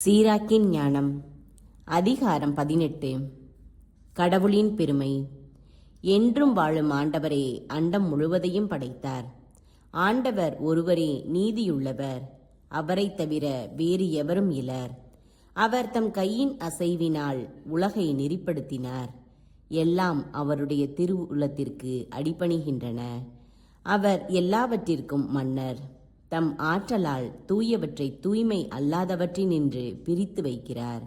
சீராக்கின் ஞானம். அதிகாரம் 18. கடவுளின் பெருமை. என்றும் வாழும் ஆண்டவரே அண்டம் முழுவதையும் படைத்தார். ஆண்டவர் ஒருவரே நீதியுள்ளவர். அவரைத் தவிர வேறு எவரும் இலர். அவர் தம் கையின் அசைவினால் உலகை நெறிப்படுத்தினார். எல்லாம் அவருடைய திருவுளத்திற்கு அடிபணிகின்றன. அவர் எல்லாவற்றிற்கும் மன்னர். தம் ஆற்றலால் தூயவற்றை தூய்மை அல்லாதவற்றினின்று பிரித்து வைக்கிறார்.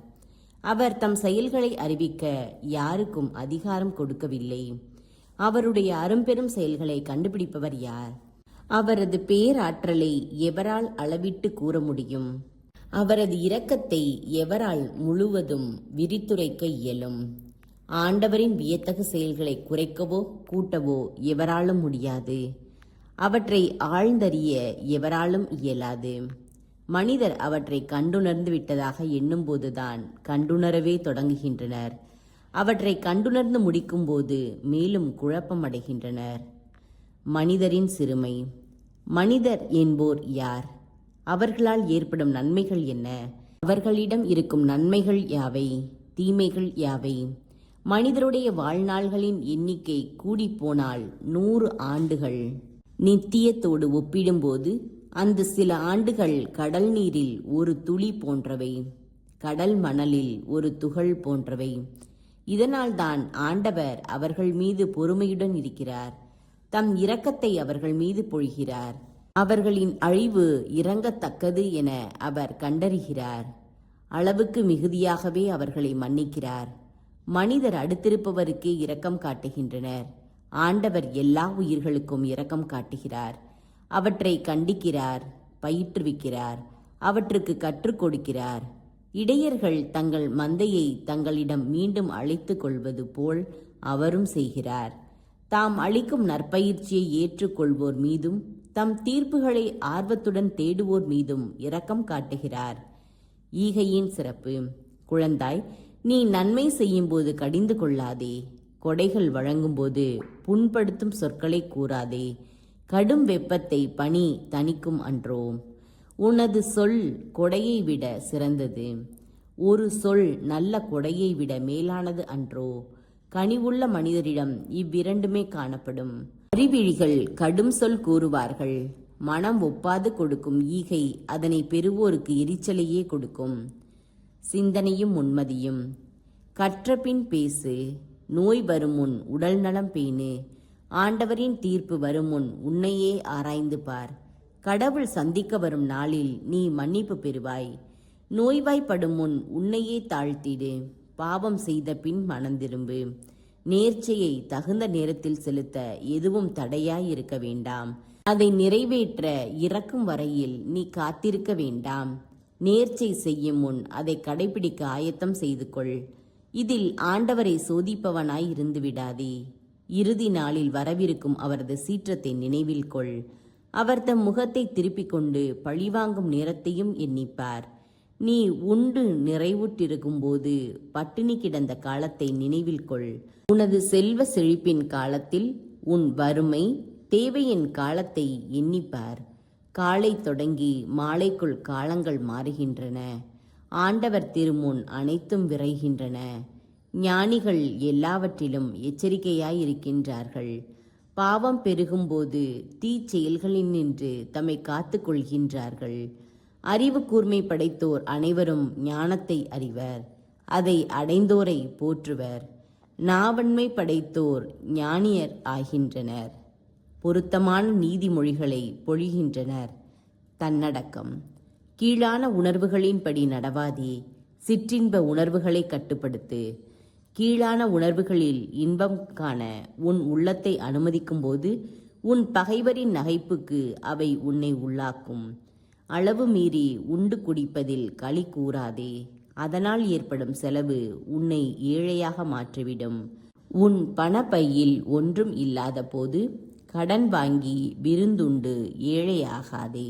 அவர் தம் செயல்களை அறிவிக்க யாருக்கும் அதிகாரம் கொடுக்கவில்லை. அவருடைய அரும்பெரும் செயல்களை கண்டுபிடிப்பவர் யார்? அவரது பேராற்றலை எவரால் அளவிட்டு கூற முடியும்? அவரது இரக்கத்தை எவரால் முழுவதும் விரித்துரைக்க இயலும்? ஆண்டவரின் வியத்தகு செயல்களை குறைக்கவோ கூட்டவோ எவராலும் முடியாது. அவற்றை ஆழ்ந்தறிய எவராலும் இயலாது. மனிதர் அவற்றை கண்டுணர்ந்து விட்டதாக எண்ணும்போதுதான் கண்டுணரவே தொடங்குகின்றனர். அவற்றை கண்டுணர்ந்து முடிக்கும்போது மேலும் குழப்பமடைகின்றனர். மனிதரின் சிறுமை. மனிதர் என்போர் யார்? அவர்களால் ஏற்படும் நன்மைகள் என்ன? அவர்களிடம் இருக்கும் நன்மைகள் யாவை? தீமைகள் யாவை? மனிதருடைய வாழ்நாள்களின் எண்ணிக்கை கூடிப்போனால் 100 ஆண்டுகள் நித்தியத்தோடு ஒப்பிடும்போது அந்த சில ஆண்டுகள் கடல் நீரில் ஒரு துளி போன்றவை, கடல் மணலில் ஒரு துகள் போன்றவை. இதனால்தான் ஆண்டவர் அவர்கள் மீது பொறுமையுடன் இருக்கிறார். தம் இரக்கத்தை அவர்கள் மீது பொழிகிறார். அவர்களின் அழிவு இறங்கத்தக்கது என அவர் கண்டறிகிறார். அளவுக்கு மிகுதியாகவே அவர்களை மன்னிக்கிறார். மனிதர் அடுத்திருப்பவருக்கே இரக்கம் காட்டுகின்றனர். ஆண்டவர் எல்லா உயிர்களுக்கும் இரக்கம் காட்டுகிறார். அவற்றை கண்டிக்கிறார், பயிற்றுவிக்கிறார், அவற்றுக்கு கற்றுக் கொடுக்கிறார். இடையர்கள் தங்கள் மந்தையை தங்களிடம் மீண்டும் அழைத்து கொள்வது போல் அவரும் செய்கிறார். தாம் அளிக்கும் நற்பயிற்சியை ஏற்றுக்கொள்வோர் மீதும் தம் தீர்ப்புகளை ஆர்வத்துடன் தேடுவோர் மீதும் இரக்கம் காட்டுகிறார். ஈகையின் சிறப்பு. குழந்தாய், நீ நன்மை செய்யும்போது கடிந்து கொள்ளாதே. கொடைகள் வழங்கும்போது புண்படுத்தும் சொற்களை கூறாதே. கடும் வெப்பத்தை பனி தணிக்கும் அன்றோ? உனது சொல் கொடையை விட சிறந்தது. ஒரு சொல் நல்ல கொடையை விட மேலானது அன்றோ? கனிவுள்ள மனிதரிடம் இவ்விரண்டுமே காணப்படும். அறிவிழிகள் கடும் சொல் கூறுவார்கள். மனம் ஒப்பாது கொடுக்கும் ஈகை அதனை பெறுவோருக்கு எரிச்சலையே கொடுக்கும். சிந்தனையும் உண்மதியும். கற்றபின் பேசு. நோய் வருமுன் உடல் நலம் பேணு. ஆண்டவரின் தீர்ப்பு வருமுன் உன்னையே ஆராய்ந்து பார். கடவுள் சந்திக்க வரும் நாளில் நீ மன்னிப்பு பெறுவாய். நோய்வாய்ப்படும் முன் உன்னையே தாழ்த்திடு. பாவம் செய்த பின் மனந்திரும்பு. நேர்ச்சையை தகுந்த நேரத்தில் செலுத்த எதுவும் தடையாய் இருக்க வேண்டாம். அதை நிறைவேற்ற இறக்கும் வரையில் நீ காத்திருக்க வேண்டாம். நேர்ச்சை செய்யும் முன் அதை கடைபிடிக்க ஆயத்தம் செய்து கொள். இதில் ஆண்டவரை சோதிப்பவனாய் இருந்து விடாதே. இறுதி நாளில் வரவிருக்கும் அவரது சீற்றத்தை நினைவில் கொள். அவர் தம் முகத்தை திருப்பிக் கொண்டு பழிவாங்கும் நேரத்தையும் எண்ணிப்பார். நீ உண்டு நிறைவுற்றிருக்கும் போது பட்டினி கிடந்த காலத்தை நினைவில் கொள். உனது செல்வ செழிப்பின் காலத்தில் உன் வறுமை தேவையின் காலத்தை எண்ணிப்பார். காலை தொடங்கி மாலைக்குள் காலங்கள் மாறுகின்றன. ஆண்டவர் திருமுன் அனைத்தும் விரைகின்றன. ஞானிகள் எல்லாவற்றிலும் எச்சரிக்கையாயிருக்கின்றார்கள். பாவம் பெருகும்போது தீச்செயல்களினின்று தம்மை காத்து கொள்கின்றார்கள். அறிவு கூர்மை படைத்தோர் அனைவரும் ஞானத்தை அறிவர். அதை அடைந்தோரை போற்றுவர். நாவன்மை படைத்தோர் ஞானியர் ஆகின்றனர். பொருத்தமான நீதிமொழிகளை பொழிகின்றனர். தன்னடக்கம். கீழான உணர்வுகளின்படி நடவாதே. சிற்றின்ப உணர்வுகளை கட்டுப்படுத்து. கீழான உணர்வுகளில் இன்பம் காண உன் உள்ளத்தை அனுமதிக்கும் போது உன் பகைவரின் நகைப்புக்கு அவை உன்னை உள்ளாக்கும். அளவு மீறி உண்டு குடிப்பதில் களி கூறாதே. அதனால் ஏற்படும் செலவு உன்னை ஏழையாக மாற்றிவிடும். உன் பணப்பையில் ஒன்றும் இல்லாத போது கடன் வாங்கி விருந்துண்டு ஏழையாகாதே.